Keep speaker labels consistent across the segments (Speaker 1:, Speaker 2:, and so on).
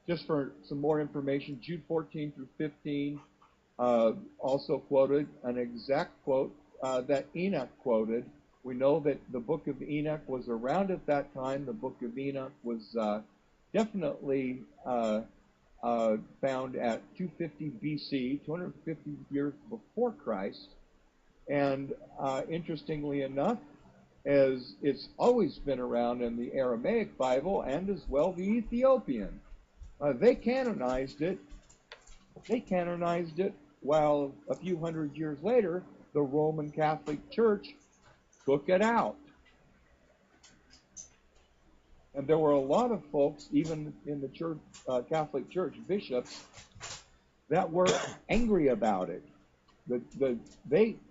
Speaker 1: just for some more information, Jude 14 through 15 also quoted an exact quote that Enoch quoted. We know that the book of Enoch was around at that time. The book of Enoch was definitely found at 250 BC, 250 years before Christ. And interestingly enough, as it's always been around in the Aramaic Bible and as well the Ethiopian. They canonized it. They canonized it while a few hundred years later, the Roman Catholic Church took it out. And there were a lot of folks, even in the church, Catholic Church, bishops, that were angry about it. The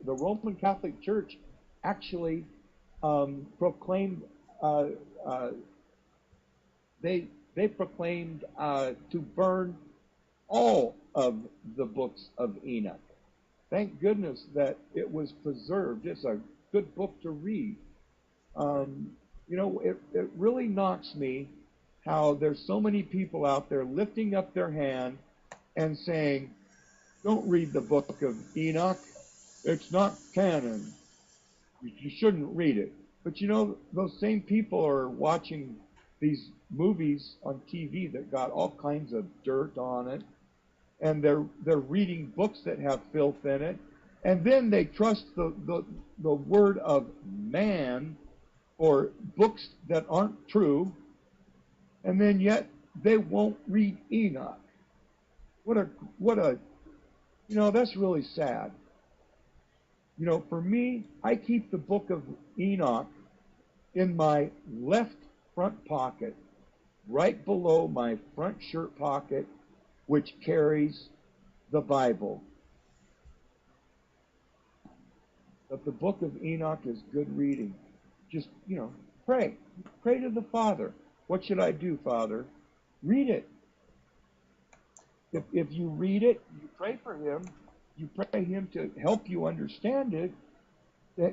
Speaker 1: Roman Catholic Church actually proclaimed they proclaimed to burn all of the books of Enoch. Thank goodness that it was preserved. It's a good book to read. You know, it really knocks me how there's so many people out there lifting up their hand and saying, don't read the book of Enoch. It's not canon. You shouldn't read it. But you know, those same people are watching these movies on TV that got all kinds of dirt on it, and they're reading books that have filth in it, and then they trust the word of man or books that aren't true, and then yet they won't read Enoch. What a you know, that's really sad. You know, for me, I keep the book of Enoch in my left front pocket, right below my front shirt pocket, which carries the Bible. But the book of Enoch is good reading. Just, you know, pray. Pray to the Father. What should I do, Father? Read it. If you read it, you pray for him. You pray him to help you understand it,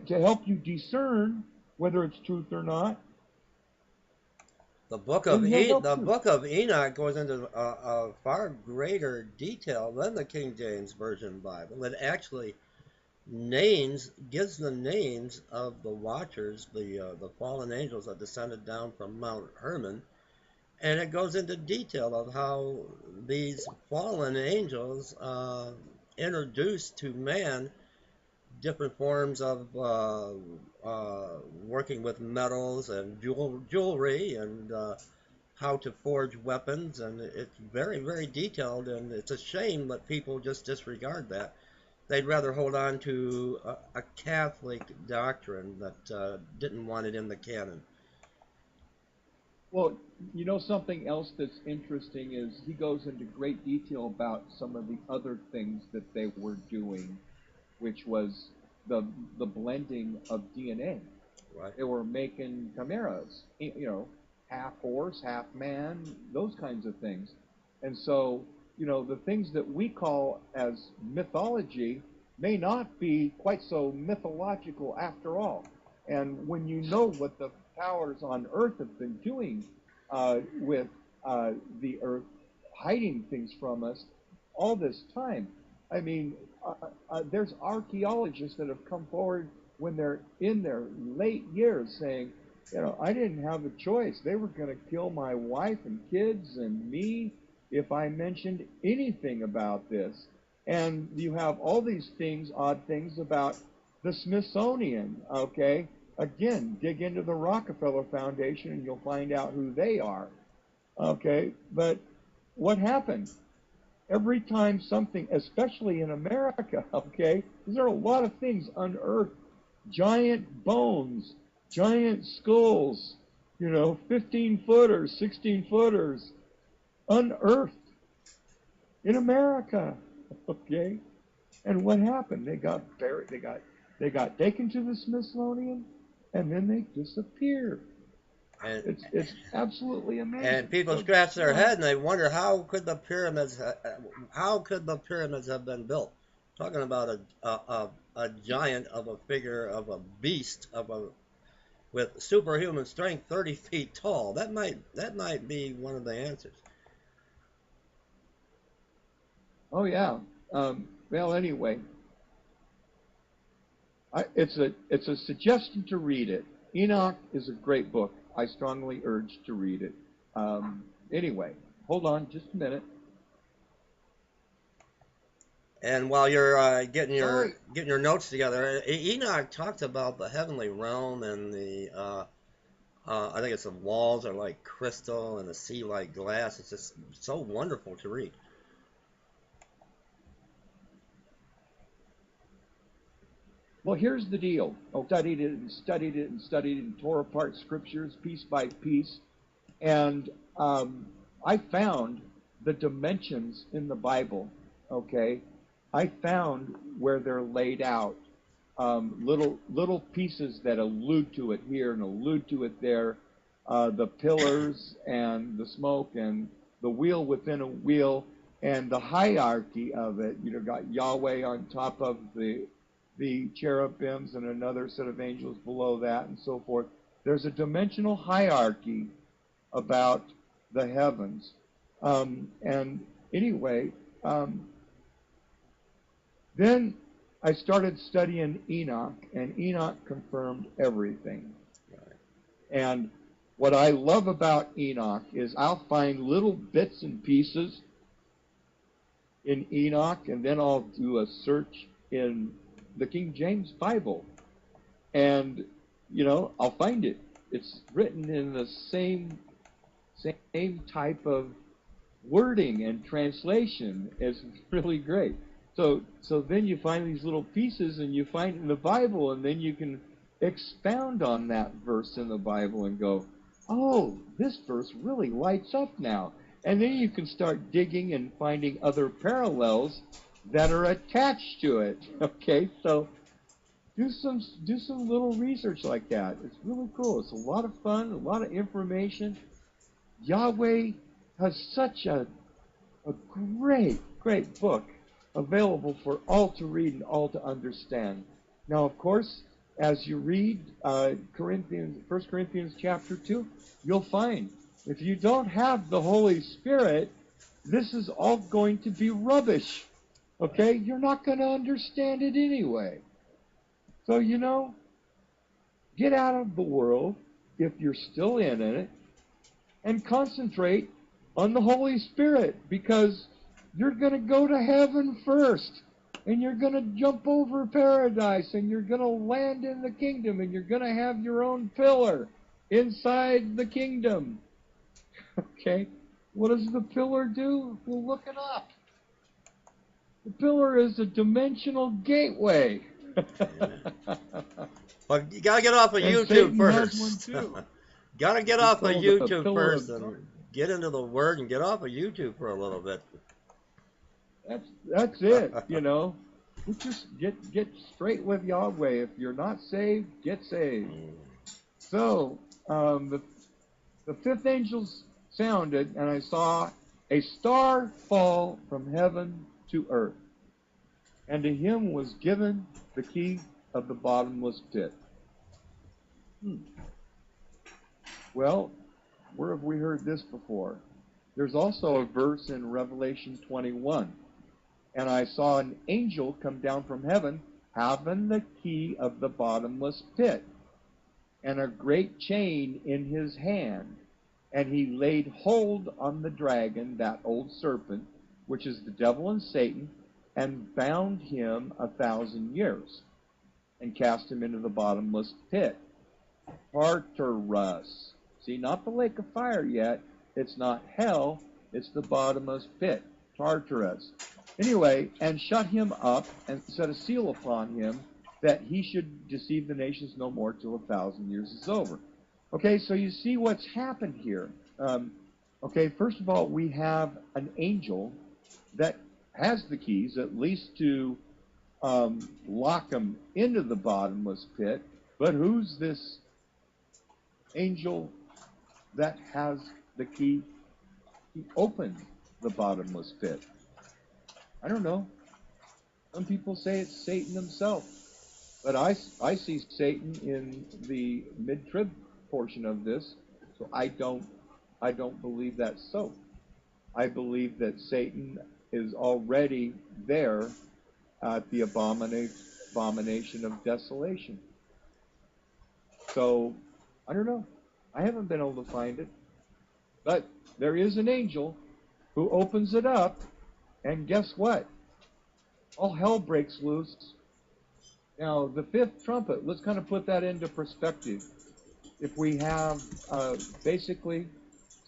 Speaker 1: to help you discern whether it's truth or not.
Speaker 2: The book of Enoch goes into a far greater detail than the King James Version Bible. It actually gives the names of the watchers, the fallen angels that descended down from Mount Hermon, and it goes into detail of how these fallen angels introduced to man different forms of working with metals and jewelry and how to forge weapons, and it's very, very detailed, and it's a shame that people just disregard that. They'd rather hold on to a Catholic doctrine that didn't want it in the canon.
Speaker 1: Well, you know, something else that's interesting is he goes into great detail about some of the other things that they were doing, which was the blending of DNA.
Speaker 2: Right.
Speaker 1: They were making chimeras, you know, half horse, half man, those kinds of things. And so, you know, the things that we call as mythology may not be quite so mythological after all. And when you know what the powers on earth have been doing with the earth, hiding things from us all this time, I mean, there's archaeologists that have come forward when they're in their late years saying, you know, I didn't have a choice. They were going to kill my wife and kids and me if I mentioned anything about this. And you have all these things, odd things about the Smithsonian, okay? Again, dig into the Rockefeller Foundation and you'll find out who they are, okay? But what happened? Every time something, especially in America, okay, because there are a lot of things unearthed, giant bones, giant skulls, you know, 15-footers, 16-footers, unearthed in America, okay? And what happened? They got buried. They got taken to the Smithsonian, and then they disappeared. And it's absolutely amazing.
Speaker 2: And people scratch their head and they wonder how could the pyramids have been built? Talking about a giant of a figure of a beast with superhuman strength, 30 feet tall. That might be one of the answers.
Speaker 1: Oh yeah. Well, anyway, it's a suggestion to read it. Enoch is a great book. I strongly urge to read it. Anyway, hold on just a minute.
Speaker 2: And while you're
Speaker 1: Sorry.
Speaker 2: getting your notes together, Enoch talks about the heavenly realm and the I think it's the walls are like crystal and the sea like glass. It's just so wonderful to read.
Speaker 1: Well, here's the deal. I studied it and studied it and studied it and tore apart scriptures piece by piece. And I found the dimensions in the Bible, okay? I found where they're laid out, little pieces that allude to it here and allude to it there, the pillars and the smoke and the wheel within a wheel and the hierarchy of it. You know, got Yahweh on top of the cherubims and another set of angels below that and so forth. There's a dimensional hierarchy about the heavens. And anyway, then I started studying Enoch, and Enoch confirmed everything. And what I love about Enoch is I'll find little bits and pieces in Enoch, and then I'll do a search in the King James Bible. And, you know, I'll find it. It's written in the same type of wording and translation. Is really great. So then you find these little pieces and you find it in the Bible, and then you can expound on that verse in the Bible and go, oh, this verse really lights up now. And then you can start digging and finding other parallels that are attached to it. Okay, so do some little research like that. It's really cool. It's a lot of fun, a lot of information. Yahweh has such a great book available for all to read and all to understand. Now, of course, as you read 1 Corinthians chapter 2, you'll find if you don't have the Holy Spirit, this is all going to be rubbish. Okay? You're not going to understand it anyway. So, you know, get out of the world if you're still in it and concentrate on the Holy Spirit, because you're going to go to heaven first, and you're going to jump over paradise, and you're going to land in the kingdom, and you're going to have your own pillar inside the kingdom. Okay? What does the pillar do? We'll look it up. The pillar is a dimensional gateway.
Speaker 2: But you gotta get off of
Speaker 1: and
Speaker 2: YouTube
Speaker 1: Satan
Speaker 2: first.
Speaker 1: Has one too.
Speaker 2: Gotta get
Speaker 1: It's
Speaker 2: off of
Speaker 1: called
Speaker 2: YouTube
Speaker 1: pillar
Speaker 2: first and get into the Word and get off of YouTube for a little bit.
Speaker 1: That's it. You know, just get straight with Yahweh. If you're not saved, get saved. So the fifth angel sounded, and I saw a star fall from heaven to earth, and to him was given the key of the bottomless pit. Well, where have we heard this before? There's also a verse in Revelation 21. And I saw an angel come down from heaven, having the key of the bottomless pit, and a great chain in his hand. And he laid hold on the dragon, that old serpent, which is the devil and Satan, and bound him 1,000 years, and cast him into the bottomless pit. Tartarus. See, not the lake of fire yet. It's not hell. It's the bottomless pit. Tartarus. Anyway, and shut him up and set a seal upon him, that he should deceive the nations no more till 1,000 years is over. Okay, so you see what's happened here. Okay, first of all, we have an angel that has the keys, at least to lock them into the bottomless pit. But who's this angel that has the key? He opened the bottomless pit. I don't know. Some people say it's Satan himself. But I see Satan in the mid-trib portion of this, so I don't believe that's so. I believe that Satan is already there at the abomination of desolation. So, I don't know. I haven't been able to find it. But there is an angel who opens it up, and guess what? All hell breaks loose. Now, the fifth trumpet, let's kind of put that into perspective. If we have basically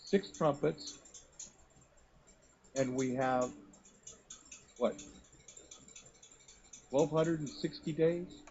Speaker 1: 6 trumpets, and we have, what, 1,260 days?